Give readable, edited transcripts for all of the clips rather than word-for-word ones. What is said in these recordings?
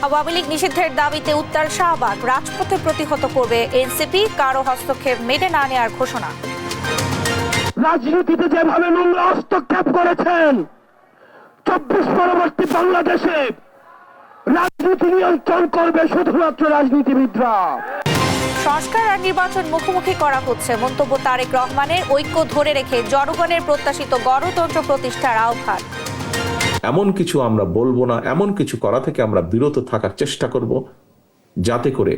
আওয়ামী লীগ নিষিদ্ধের দাবিতে উত্তাল শাহবাগ, রাজপথে প্রতিহত করবে এনসিপি, কারো হস্তক্ষেপ মেনে না নেওয়ার ঘোষণা। রাজনীতিতে যেভাবে নোংরা হস্তক্ষেপ করেছেন, 24 পরবর্তী বাংলাদেশে রাজনীতি নিয়ন্ত্রণ করবে শুধুমাত্র রাজনীতিবিদরা। সংস্কার আর নির্বাচন মুখোমুখি করা হচ্ছে, মন্তব্য তারেক রহমানের। ঐক্য ধরে রেখে জনগণের প্রত্যাশিত গণতন্ত্র প্রতিষ্ঠার আহ্বান। এমন কিছু আমরা বলবো না, এমন কিছু করা থেকে আমরা বিরত থাকার চেষ্টা করব, যাতে করে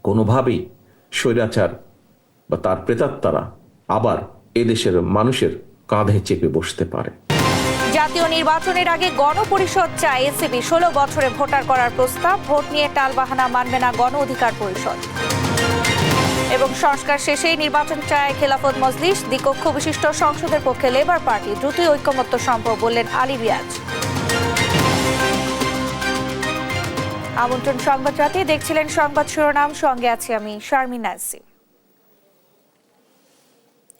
কোনোভাবেই স্বৈরাচার বা তার প্রেতাত্মারা আবার এদেশের মানুষের কাঁধে চেপে বসতে পারে। জাতীয় নির্বাচনের আগে গণপরিষদ চায় এনসিপি, 16 বছরে ভোটার করার প্রস্তাব। ভোট নিয়ে টালবাহানা মানবে না গণ অধিকার পরিষদ। এবং সংস্কার শেষেই নির্বাচন চায় খেলাফত মজলিস, দ্বিকক্ষ বিশিষ্ট সংসদের পক্ষে লেবার পার্টি। দ্রুতই ঐকমত্য সম্ভব বললেন আলী রিয়াজ। আমন্ত্রণ সংবাদ রাতে, দেখছিলেন সংবাদ শিরোনাম, সঙ্গে আছি আমি শারমিন নাসিম।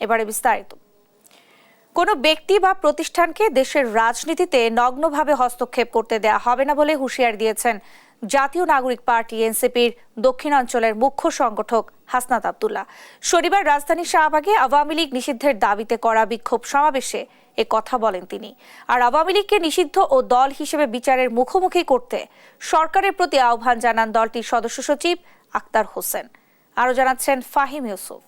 এবারে বিস্তারিত। কোনো ব্যক্তি বা প্রতিষ্ঠানকে দেশের রাজনীতিতে নগ্নভাবে হস্তক্ষেপ করতে দেয়া হবে না বলে হুঁশিয়ারি দিয়েছেন জাতীয় নাগরিক পার্টি এনসিপির দক্ষিণাঞ্চলের মুখ্য সংগঠক হাসনাত আব্দুল্লাহ। শনিবার রাজধানীর শাহবাগে আওয়ামী লীগ নিষিদ্ধের দাবিতে করা বিক্ষোভ সমাবেশে এ কথা বলেন তিনি। আর আওয়ামী লীগকে নিষিদ্ধ ও দল হিসেবে বিচারের মুখোমুখি করতে সরকারের প্রতি আহ্বান জানান দলটির সদস্য সচিব আক্তার হোসেন। আরো জানাচ্ছেন ফাহিম ইউসুফ।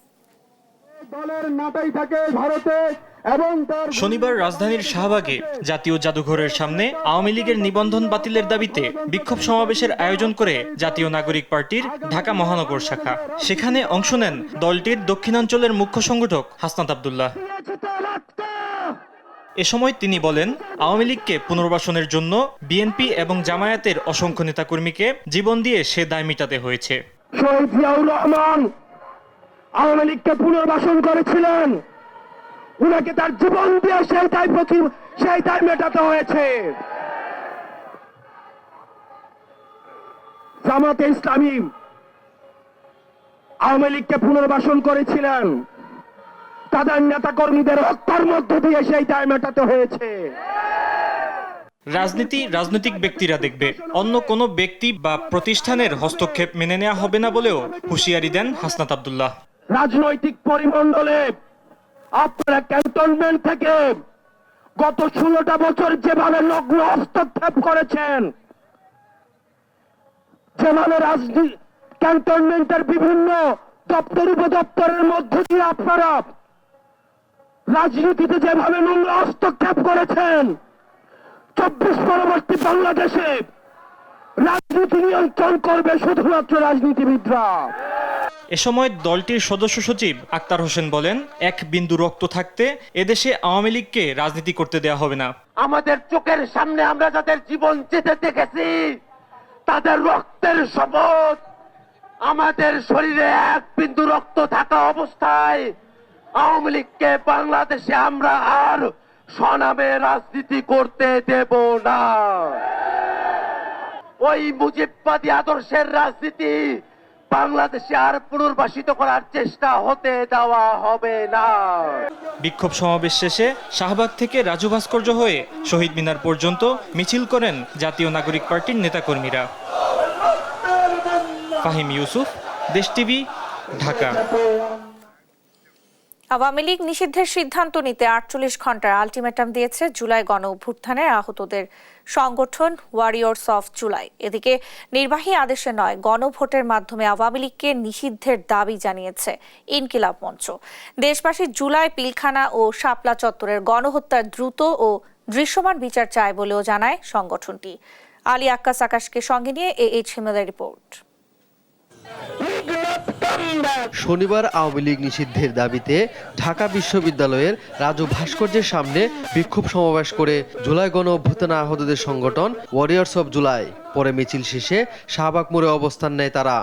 শনিবার রাজধানীর শাহবাগে জাতীয় জাদুঘরের সামনে আওয়ামী লীগের নিবন্ধন বাতিলের দাবিতে বিক্ষোভ সমাবেশের আয়োজন করে জাতীয় নাগরিক পার্টির ঢাকা মহানগর শাখা। সেখানে অংশ নেন দলটির দক্ষিণাঞ্চলের মুখ্য সংগঠক হাসনাত আব্দুল্লাহ। এ সময় তিনি বলেন, আওয়ামী লীগকে পুনর্বাসনের জন্য বিএনপি এবং জামায়াতের অসংখ্য নেতাকর্মীকে জীবন দিয়ে সে দায় মেটাতে হয়েছে। শহীদ জিয়াউর রহমান আওয়ামী লীগকে পুনর্বাসন করেছিলেন, উনাকে তার জীবন দিয়ে সেই দায় মেটাতে হয়েছে। জামাতে ইসলামী আওয়ামী লীগকে পুনর্বাসন করেছিলেন, তাদের নেতা কর্মীদের হত্যার মধ্য দিয়ে সেই দায় মেটাতে হয়েছে। রাজনীতি রাজনৈতিক ব্যক্তিরা দেখবে, অন্য কোনো ব্যক্তি বা প্রতিষ্ঠানের হস্তক্ষেপ মেনে নেওয়া হবে না বলেও হুঁশিয়ারি দেন হাসনাত আব্দুল্লাহ। রাজনৈতিক পরিমণ্ডলে আপনারা ক্যান্টনমেন্ট থেকে গত 16টা বছর যেভাবে নগ্ন হস্তক্ষেপ করেছেন, যেভাবে ক্যান্টনমেন্টের বিভিন্ন দপ্তর উপদপ্তরের মধ্য দিয়ে আপনারা রাজনীতিতে যেভাবে নোংরা হস্তক্ষেপ করেছেন, 24 পরবর্তী বাংলাদেশে রাজনীতি নিয়ন্ত্রণ করবে শুধুমাত্র রাজনীতিবিদরা। এ সময় দলটির সদস্য সচিব আক্তার হোসেন বলেন, এক বিন্দু রক্ত থাকতে এদেশে আওয়ামী লীগকে রাজনীতি করতে দেওয়া হবে না। আমাদের চোখের সামনে আমরা যাদের জীবন যেতে দেখেছি, তাদের রক্তের শপথ, আমাদের শরীরে এক বিন্দু রক্ত থাকা অবস্থায় আওয়ামী লীগকে বাংলাদেশে আমরা আর স্বনামে রাজনীতি করতে দেব না। ওই মুজিববাদী আদর্শের রাজনীতি বাংলাদেশে আর পুনর্বাসিত করার চেষ্টা হতে দেওয়া হবে না। বিক্ষোভ সমাবেশ শেষে শাহবাগ থেকে রাজু ভাস্কর্য হয়ে শহীদ মিনার পর্যন্ত মিছিল করেন জাতীয় নাগরিক পার্টির নেতাকর্মীরা। ফাহিম ইউসুফ, দেশ টিভি, ঢাকা। আওয়ামী লীগ নিষিদ্ধের সিদ্ধান্ত নিতে 48 ঘন্টার আলটিমেটাম দিয়েছে জুলাই গণ অভ্যুত্থানের আহতদের সংগঠন ওয়ারিয়র্স অফ জুলাই। এদিকে নির্বাহী আদেশে নয়, গণভোটের মাধ্যমে আওয়ামী লীগকে নিষিদ্ধের দাবি জানিয়েছে ইনকিলাব মঞ্চ। দেশবাসী জুলাই পিলখানা ও শাপলা চত্বরের গণহত্যার দ্রুত ও দৃশ্যমান বিচার চায় বলেও জানায় সংগঠনটি। আলী আক্কাস আকাশকে সঙ্গে নিয়ে এইচ হিমেলের রিপোর্ট। শনিবার আওয়ামী লীগ নিষিদ্ধের দাবিতে ঢাকা বিশ্ববিদ্যালয়ের রাজু ভাস্কর্যের সামনে বিক্ষোভ সমাবেশ করে জুলাই গণ অভ্যুত্থান আহতদের সংগঠন ওয়ারিয়র্স অব জুলাই। পরে মিছিল শেষে শাহবাগ মোড়ে অবস্থান নেয় তারা।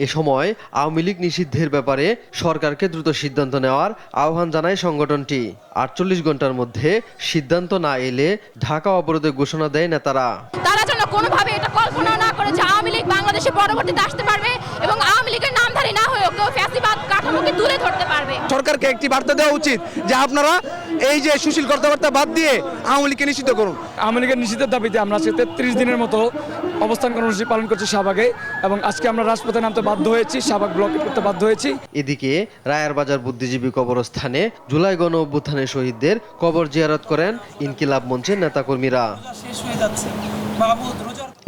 এ সময় আওয়ামী লীগ নিষিদ্ধের ব্যাপারে সরকারকে দ্রুত সিদ্ধান্ত নেওয়ার আহ্বান জানায় সংগঠনটি। 48 ঘন্টার মধ্যে সিদ্ধান্ত না এলে ঢাকা অবরোধের ঘোষণা দেয় নেতারা। তারা যেন কোনোভাবে এটা কল্পনা না করে যে আওয়ামী লীগ বাংলাদেশে পরবর্তীতে আসতে পারবে এবং আওয়ামী লীগের নামধারী না হয়েও কেউ ফ্যাসিবাদ কাঠামোকে তুলে ধরতে পারবে। সরকারকে একটি বার্তা দেওয়া উচিত যে আপনারা এই যে সুশীল কথাবার্তা বাদ দিয়ে আওয়ামী লীগকে নিষিদ্ধ করুন। আওয়ামী লীগের নিষিদ্ধের দাবিতে আমরা আজকে 33 দিনের মতো অবস্থান কর্মসূচি পালন করছি শাহবাগে, এবং আজকে আমরা রাজপথে নামতে বাধ্য হয়েছি, শাহবাগ ব্লকেট করতে বাধ্য হয়েছি। এদিকে রায়ারবাজার বুদ্ধিজীবী কবরস্থানে জুলাই গণ অভ্যুত্থানের শহীদদের কবর জিয়ারত করেন ইনকিলাব মঞ্চের নেতাকর্মীরা।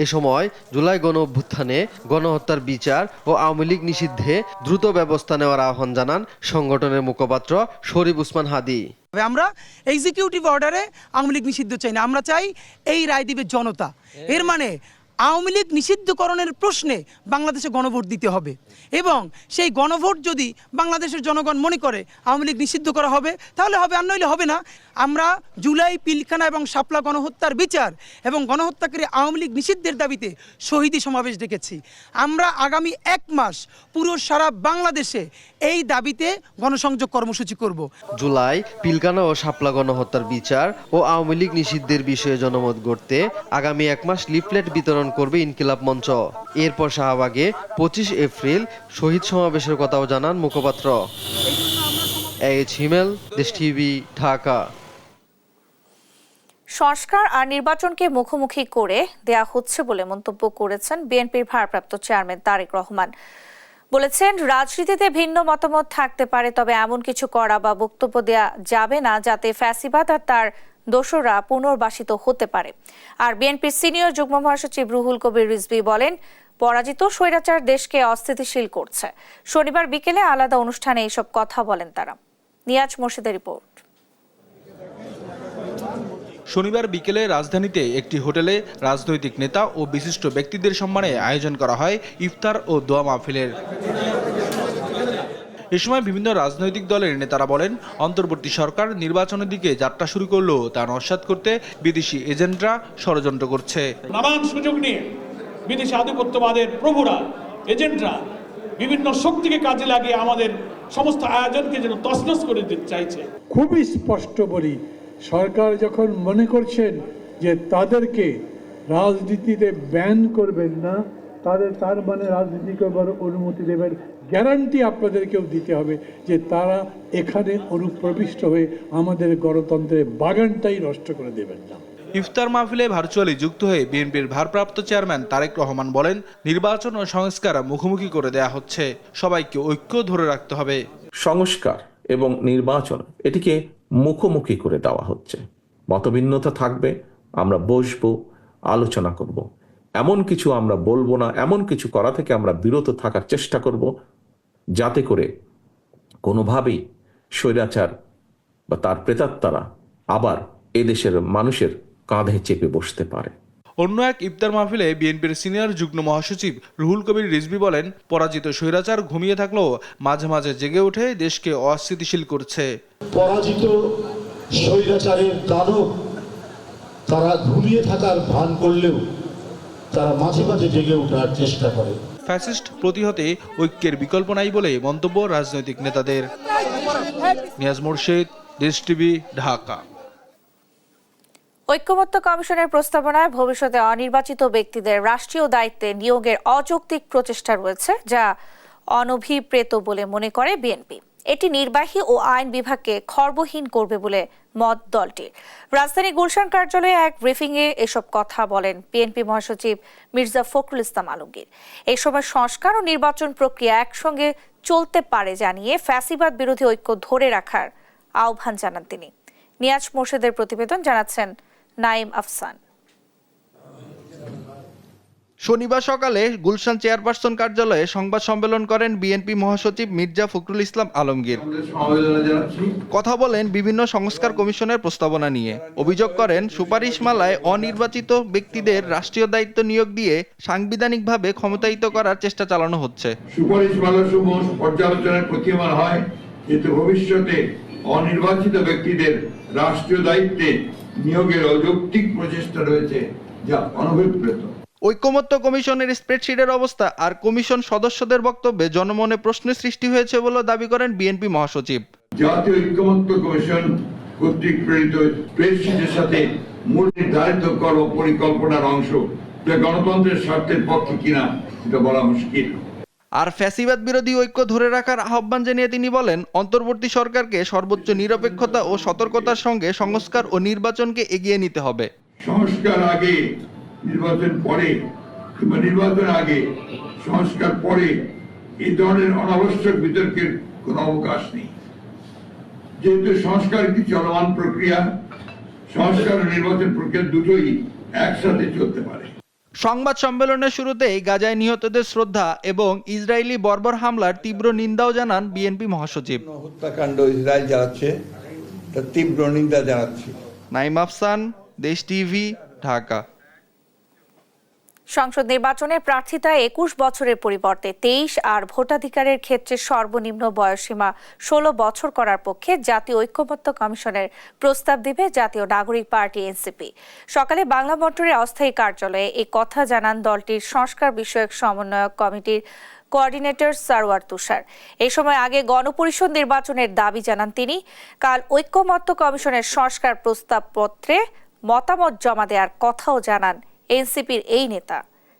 এ সময় জুলাই গণ অভ্যুত্থানে গণহত্যার বিচার ও আওয়ামী লীগ নিষিদ্ধে দ্রুত ব্যবস্থা নেওয়ার আহ্বান জানান সংগঠনের মুখপাত্র শরীফ উসমান হাদি। আমরা এক্সিকিউটিভ অর্ডারে আওয়ামী লীগ নিষিদ্ধ চাই না, আমরা চাই এই রায় দিবে জনতা। এর মানে আওয়ামী লীগ নিষিদ্ধকরণের প্রশ্নে বাংলাদেশে গণভোট দিতে হবে, এবং সেই গণভোট যদি বাংলাদেশের জনগণ মনে করে আওয়ামী লীগ নিষিদ্ধ করা হবে তাহলে হবে, আর নইলে হবে না। আমরা জুলাই, পিলখানা এবং শাপলা গণহত্যার বিচার এবং গণহত্যাকারী আওয়ামী লীগ নিষিদ্ধের দাবিতে শহীদি সমাবেশ ডেকেছি। আমরা আগামী 1 মাস পুরো সারা বাংলাদেশে এই দাবিতে গণসংযোগ কর্মসূচি করব। জুলাই, পিলখানা ও শাপলা গণহত্যার বিচার ও আওয়ামী লীগ নিষিদ্ধের বিষয়ে জনমত গড়তে আগামী 1 মাস লিফলেট বিতরণ করবে ইনকিলাব মঞ্চ। এরপর শাহবাগে 25 এপ্রিল শহীদ সমাবেশের কথাও জানান মুখপাত্র। হিমেল, দেশ টিভি, ঢাকা। সংস্কার আর নির্বাচনকে মুখোমুখি করে দেয়া হচ্ছে বলে মন্তব্য করেছেন বিএনপির ভারপ্রাপ্ত চেয়ারম্যান তারেক রহমান। বলেছেন, রাজনীতিতে ভিন্ন মতামত থাকতে পারে, তবে এমন কিছু করা বা বক্তব্য দেয়া যাবে না যাতে ফ্যাসিবাদ আর তার দোসররা পুনর্বাসিত হতে পারে। আর বিএনপির সিনিয়র যুগ্ম মহাসচিব রুহুল কবির রিজভী বলেন, পরাজিত স্বৈরাচার দেশকে অস্থিতিশীল করছে। শনিবার বিকেলে আলাদা অনুষ্ঠানে এইসব কথা বলেন তারা। নিয়াজ মোর্শেদের রিপোর্ট। শনিবার বিকেলে রাজধানীতে একটি হোটেলে রাজনৈতিক নেতা ও বিশিষ্ট ব্যক্তিদের সম্মানে আয়োজন করা হয় ইফতার ও দোয়া মাহফিলের। এ সময় বিভিন্ন রাজনৈতিক দলের নেতারা বলেন, অন্তর্বর্তী সরকার নির্বাচনের দিকে যাত্রা শুরু করলেও তা নস্যাৎ করতে বিদেশি এজেন্টরা ষড়যন্ত্র করছে। নানান সুযোগ নিয়ে বিদেশি আধিপত্যবাদের প্রভুরা, এজেন্টরা বিভিন্ন শক্তিকে কাজে লাগিয়ে আমাদের সমস্ত আয়োজনকে যেন তছনছ করে দিতে চাইছে। খুবই স্পষ্ট বলি, সরকার যখন মনে করছেন যে তাদেরকে রাজনীতিতে ব্যান করবেন না, তার মানে রাজনীতি করবার অনুমতি দেবেন, গ্যারান্টি আপনাদেরকেও দিতে হবে যে তারা এখানে অনুপ্রবিষ্ট হয়ে আমাদের গণতন্ত্রের বাগানটাই নষ্ট করে দেবেন না। ইফতার মাহফিলে ভার্চুয়ালি যুক্ত হয়ে বিএনপির ভারপ্রাপ্ত চেয়ারম্যান তারেক রহমান বলেন, নির্বাচন ও সংস্কার মুখোমুখি করে দেয়া হচ্ছে, সবাইকে ঐক্য ধরে রাখতে হবে। সংস্কার এবং নির্বাচন এটিকে মুখোমুখি করে দেওয়া হচ্ছে। মতভিন্নতা থাকবে, আমরা বসবো, আলোচনা করব। এমন কিছু আমরা বলবো না, এমন কিছু করা থেকে আমরা বিরত থাকার চেষ্টা করব যাতে করে কোনোভাবেই স্বৈরাচার বা তার প্রেতাত্মারা আবার এদেশের মানুষের কাঁধে চেপে বসতে পারে। অন্য এক ইফতার মাহফিলে বিএনপির সিনিয়র যুগ্ম মহাসচিব রুহুল কবির রিজভী বলেন, পরাজিত স্বৈরাচার ঘুমিয়ে থাকলেও মাঝে মাঝে জেগে উঠে দেশকে অস্থিতিশীল করছে। পরাজিত স্বৈরাচারের দানব তারা ঘুমিয়ে থাকার ভান করলেও তারা মাঝে মাঝে জেগে ওঠার চেষ্টা করে। ফ্যাসিস্ট প্রতিহতে ঐক্যের বিকল্প নাই বলে মন্তব্য রাজনৈতিক নেতাদের। নিয়াজ মোর্শেদ, দেশ টিভি, ঢাকা। ঐক্যমত্য কমিশনের প্রস্তাবনায় ভবিষ্যতে অনির্বাচিত ব্যক্তিদের রাষ্ট্রীয় দায়িত্বে নিয়োগের অযৌক্তিক প্রচেষ্টা রয়েছে, যা অনভিপ্রেত বলে মনে করে বিএনপি। এটি নির্বাহী ও আইন বিভাগকে খর্বহীন করবে বলে মত দলটির। রাজধানী গুলশান কার্যালয়ে এক ব্রিফিংয়ে এসব কথা বলেন বিএনপি মহাসচিব মির্জা ফখরুল ইসলাম আলমগীর। এই সময় সংস্কার ও নির্বাচন প্রক্রিয়া একসঙ্গে চলতে পারে জানিয়ে ফ্যাসিবাদ বিরোধী ঐক্য ধরে রাখার আহ্বান জানান তিনি। নিয়াজ মোর্শেদের প্রতিবেদন, জানাচ্ছেন নাইম আফসান। শনিবার সকালে গুলশান চেয়ারপারসন কার্যালয়ে সংবাদ সম্মেলন করেন বিএনপি মহাসচিব মির্জা ফখরুল ইসলাম আলমগীর। কথা বলেন বিভিন্ন সংস্কার কমিশনের প্রস্তাবনা নিয়ে। অভিযোগ করেন, সুপারিশমালায় অনির্বাচিত ব্যক্তিদের রাষ্ট্রীয় দায়িত্ব নিয়োগ দিয়ে সাংবিধানিকভাবে ক্ষমতায়িত করার চেষ্টা চালানো হচ্ছে। সুপারিশমালাসমূহ পর্যালোচনায় প্রতীয়মান হয়, কিন্তু ভবিষ্যতে অনির্বাচিত ব্যক্তিদের রাষ্ট্রীয় দায়িত্বে নিয়োগের অযৌক্তিক প্রচেষ্টা রয়েছে, যা অনভিপ্রেত। ঐক্যমত্য কমিশনের স্প্রেডশিটের অবস্থা আর কমিশন সদস্যদের বক্তব্যে জনমনে প্রশ্নের সৃষ্টি হয়েছে বলে দাবি করেন বিএনপি মহাসচিব। জাতীয় ঐক্যমত্য কমিশন কর্তৃক প্রেরিত স্প্রেডশিটের সাথে মূল নির্ধারিত কর্ম পরিকল্পনার অংশ যা গণতন্ত্রের স্বার্থের পক্ষে কিনা এটা বলা মুশকিল। আর ফ্যাসিবাদ বিরোধী ঐক্য ধরে রাখার আহ্বান জানিয়ে তিনি বলেন, অন্তর্বর্তী সরকারকে সর্বোচ্চ নিরপেক্ষতা ও সতর্কতার সঙ্গে সংস্কার ও নির্বাচনকে এগিয়ে নিতে হবে। সংস্কার আগে, নির্বাচন পরে, কিংবা নির্বাচন আগে সংস্কার পরে এই ধরনের অনাবশ্যক বিতর্কের কোনো অবকাশ নেই। যেহেতু সংস্কার একটি চলমান প্রক্রিয়া, সংস্কার ও নির্বাচন প্রক্রিয়া দুটোই একসাথে চলতে পারে। সংবাদ সম্মেলনের শুরুতেই গাজায় নিহতদের শ্রদ্ধা এবং ইসরায়েলি বর্বর হামলার তীব্র নিন্দাও জানান বিএনপি মহাসচিব। হত্যাকাণ্ড ইসরায়েল চালাচ্ছে, তার তীব্র নিন্দা জানাচ্ছি। নাইম আফসান, দেশ টিভি, ঢাকা। সংসদ নির্বাচনে প্রার্থিতা 21 বছরের পরিবর্তে 23 আর ভোটাধিকারের ক্ষেত্রে সর্বনিম্ন বয়সসীমা 16 বছর করার পক্ষে জাতীয় ঐক্যমত্য কমিশনের প্রস্তাব দেবে জাতীয় নাগরিক পার্টি এনসিপি। সকালে বাংলা মোটরের অস্থায়ী কার্যালয়ে এই কথা জানান দলটির সংস্কার বিষয়ক সমন্বয়ক কমিটির কোঅর্ডিনেটর সারওয়ার তুষার। এই সময় আগে গণপরিষদ নির্বাচনের দাবি জানান তিনি। কাল ঐক্যমত্য কমিশনের সংস্কার প্রস্তাবপত্রে মতামত জমা দেওয়ার কথাও জানান এনসিপির এই নেতা।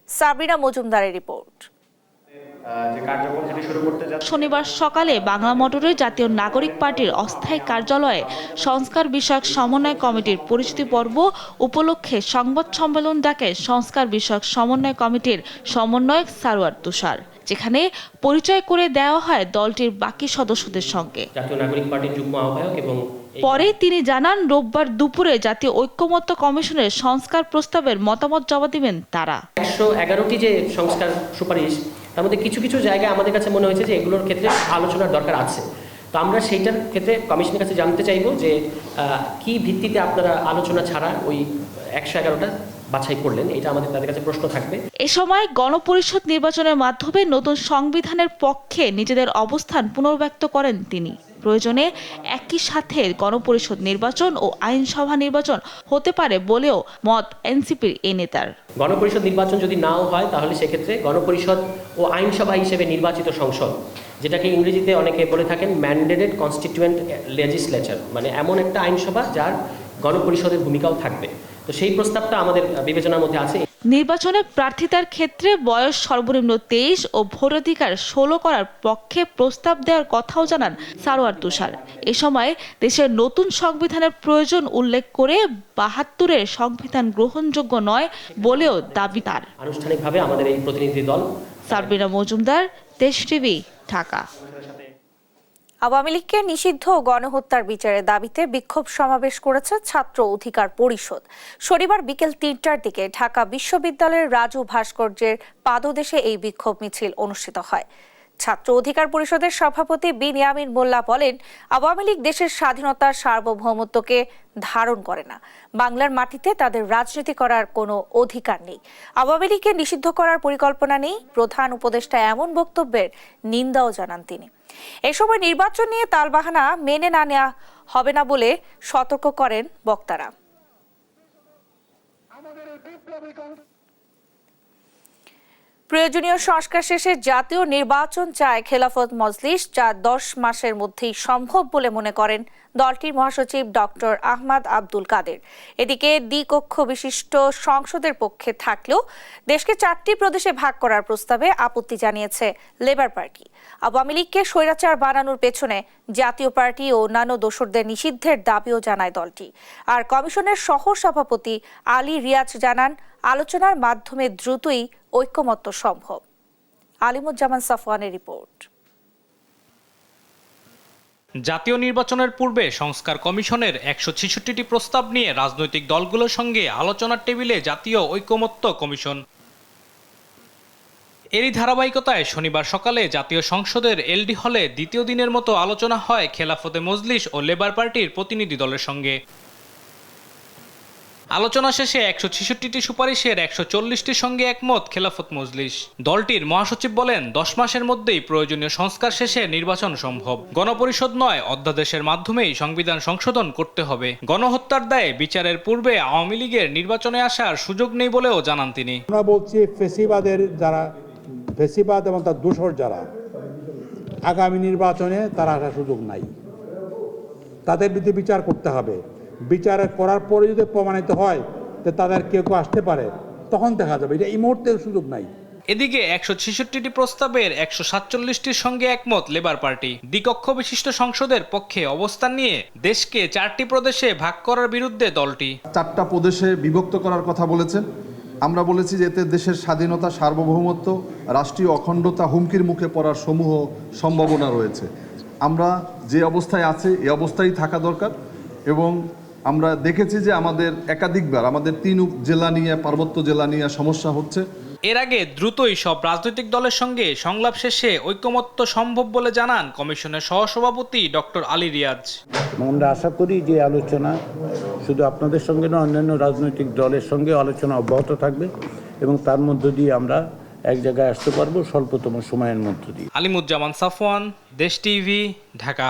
সাবরিনা মজুমদারের রিপোর্ট। শনিবার সকালে বাংলা মোটরের জাতীয় নাগরিক পার্টির অস্থায়ী কার্যালয়ে সংস্কার বিষয়ক সমন্বয় কমিটির পরিচিতি পর্ব উপলক্ষে সংবাদ সম্মেলন ডাকে সংস্কার বিষয়ক সমন্বয় কমিটির সমন্বয়ক সারওয়ার তুষার, যেখানে পরিচয় করে দেওয়া হয় দলটির বাকি সদস্যদের সঙ্গে। জাতীয় নাগরিক পার্টির যুগ্ম আহ্বায়ক এবং পরে তিনি জানান রোববার দুপুরে জাতীয় ঐক্যমত্য কমিশনের সংস্কার প্রস্তাবের মতামত জমা দিবেন তারা। 111টি যে সংস্কার সুপারিশ, তার মধ্যে কিছু কিছু জায়গায় আমাদের কাছে মনে হয়েছে যে এগুলোর ক্ষেত্রে আলোচনার দরকার আছে। তো আমরা সেইটার ক্ষেত্রে কমিশনের কাছে জানতে চাইব যে কি ভিত্তিতে আপনারা আলোচনা ছাড়া ওই 111টা বাছাই করলেন, এটা আমাদের তাদের কাছে প্রশ্ন থাকবে। এ সময় গণপরিষদ নির্বাচনের মাধ্যমে নতুন সংবিধানের পক্ষে নিজেদের অবস্থান পুনর্ব্যক্ত করেন তিনি। প্রয়োজনে একই সাথে গণপরিষদ নির্বাচন ও আইনসভা নির্বাচন হতে পারে বলেও মত এনসিপির এই নেতার। গণপরিষদ নির্বাচন যদি নাও হয় তাহলে সেক্ষেত্রে গণপরিষদ ও আইনসভা হিসেবে নির্বাচিত সংসদ, যেটাকে ইংরেজিতে অনেকে বলে থাকেন ম্যান্ডেটেড কনস্টিটিউয়েন্ট লেজিসলেচার, মানে এমন একটা আইনসভা যার গণপরিষদের ভূমিকাও থাকবে। তো সেই প্রস্তাবটা আমাদের বিবেচনার মধ্যে আছে। নির্বাচনে প্রার্থিতার ক্ষেত্রে বয়স সর্বনিম্ন 23 ও ভোটাধিকার 16 করার পক্ষে প্রস্তাব দেওয়ার কথাও জানান সারওয়ার তুষার। এ সময় দেশের নতুন সংবিধানের প্রয়োজন উল্লেখ করে 72-এর সংবিধান গ্রহণযোগ্য নয় বলেও দাবি তার। আনুষ্ঠানিকভাবে আমাদের এই প্রতিনিধি দল। সাবরিনা মজুমদার, দেশ টিভি, ঢাকা। আওয়ামী লীগকে নিষিদ্ধ ও গণহত্যার বিচারের দাবিতে বিক্ষোভ সমাবেশ করেছে ছাত্র অধিকার পরিষদ। শনিবার বিকেল 3টার দিকে ঢাকা বিশ্ববিদ্যালয়ের রাজু ভাস্কর্যের পাদদেশে এই বিক্ষোভ মিছিল অনুষ্ঠিত হয়। ছাত্র অধিকার পরিষদের সভাপতি বিনিয়ামিন মোল্লা বলেন, আওয়ামী লীগ দেশের স্বাধীনতা সার্বভৌমত্বকে ধারণ করে না। বাংলার মাটিতে তাদের রাজনীতি করার কোনো অধিকার নেই। আওয়ামী লীগকে নিষিদ্ধ করার পরিকল্পনা নেই। প্রধান উপদেষ্টা এমন বক্তব্যের নিন্দাও জানান তিনি। এই সময় নির্বাচন নিয়ে তালবাহানা মেনে না নেওয়া হবে না বলে সতর্ক করেন বক্তারা। প্রয়োজনীয় সংস্কার শেষে জাতীয় নির্বাচন চায় খেলাফত মজলিস, যা 10 মাসের মধ্যেই সম্ভব বলে মনে করেন দলটির মহাসচিব ডক্টর আহমদ আব্দুল কাদের। এদিকে দ্বিকক্ষ বিশিষ্ট সংসদের পক্ষে থাকলেও দেশকে 4টি প্রদেশে ভাগ করার প্রস্তাবে আপত্তি জানিয়েছে লেবার পার্টি। আওয়ামী লীগকে স্বৈরাচার বানানোর পেছনে জাতীয় পার্টি ও অন্যান্য দোসরদের নিষিদ্ধের দাবিও জানায় দলটি। আর কমিশনের সহ সভাপতি আলী রিয়াজ জানান, আলোচনার মাধ্যমে দ্রুতই ঐক্যমত্য সম্ভব। আলিমুজ্জামান সাফওয়ানের রিপোর্ট। জাতীয় নির্বাচনের পূর্বে সংস্কার কমিশনের 166টি প্রস্তাব নিয়ে রাজনৈতিক দলগুলোর সঙ্গে আলোচনার টেবিলে জাতীয় ঐক্যমত্য কমিশন। এরই ধারাবাহিকতায় শনিবার সকালে জাতীয় সংসদের এলডি হলে দ্বিতীয় দিনের মতো আলোচনা হয় খেলাফতে মজলিস ও লেবার পার্টির প্রতিনিধি দলের সঙ্গে। আলোচনা শেষে 166টি সুপারিশের 140টির সঙ্গে একমত খেলাফত মজলিস। দলটির মহাসচিব বলেন, 10 মাসের মধ্যেই প্রয়োজনীয় সংস্কার শেষে নির্বাচন সম্ভব। গণপরিষদ নয়, অধ্যাদেশের মাধ্যমেই সংবিধান সংশোধন করতে হবে। গণহত্যার দায়ে বিচারের পূর্বে আওয়ামী লীগের নির্বাচনে আসার সুযোগ নেই বলেও জানান তিনি। আমরা বলছি, ফেসিবাদ এবং তার দোসর যারা, আগামী নির্বাচনে তারা আসার সুযোগ নাই। তাদের বিরুদ্ধে বিচার করতে হবে। বিচার করার পরে যদি প্রমাণিত হয় যে তাদের কেউ আসতে পারে, তখন দেখা যাবে, এটা এই মুহূর্তে সুযোগ নাই। এদিকে 166টি প্রস্তাবের 147টির সঙ্গে একমত লেবার পার্টি। দ্বিকক্ষ বিশিষ্ট সংসদের পক্ষে অবস্থান নিয়ে দেশকে 4টি প্রদেশে ভাগ করার বিরুদ্ধে দলটি 4টা প্রদেশে বিভক্ত করার কথা বলেছেন। আমরা বলেছি যে এতে দেশের স্বাধীনতা, সার্বভৌমত্ব, রাষ্ট্রীয় অখণ্ডতা হুমকির মুখে পড়ার সমূহ সম্ভাবনা রয়েছে। আমরা যে অবস্থায় আছি এই অবস্থায় থাকা দরকার এবং আমরা দেখেছি যে আমাদের একাধিকবার আমাদের 3 জেলা নিয়ে, পার্বত্য জেলা নিয়ে সমস্যা হচ্ছে। এর আগে দ্রুতই সব রাজনৈতিক দলের সঙ্গে সংলাপ শেষে ঐকমত্য সম্ভব বলে জানান কমিশনের সহসভাপতি ডক্টর আলী রিয়াজ। আমরা আশা করি যে আলোচনা শুধু আপনাদের সঙ্গে না, অন্যান্য রাজনৈতিক দলের সঙ্গে আলোচনা অব্যাহত থাকবে এবং তার মধ্য দিয়ে আমরা এক জায়গায় আসতে পারবো স্বল্পতম সময়ের মধ্য দিয়ে। আলিমুজ্জামান সাফওয়ান, দেশ টিভি, ঢাকা।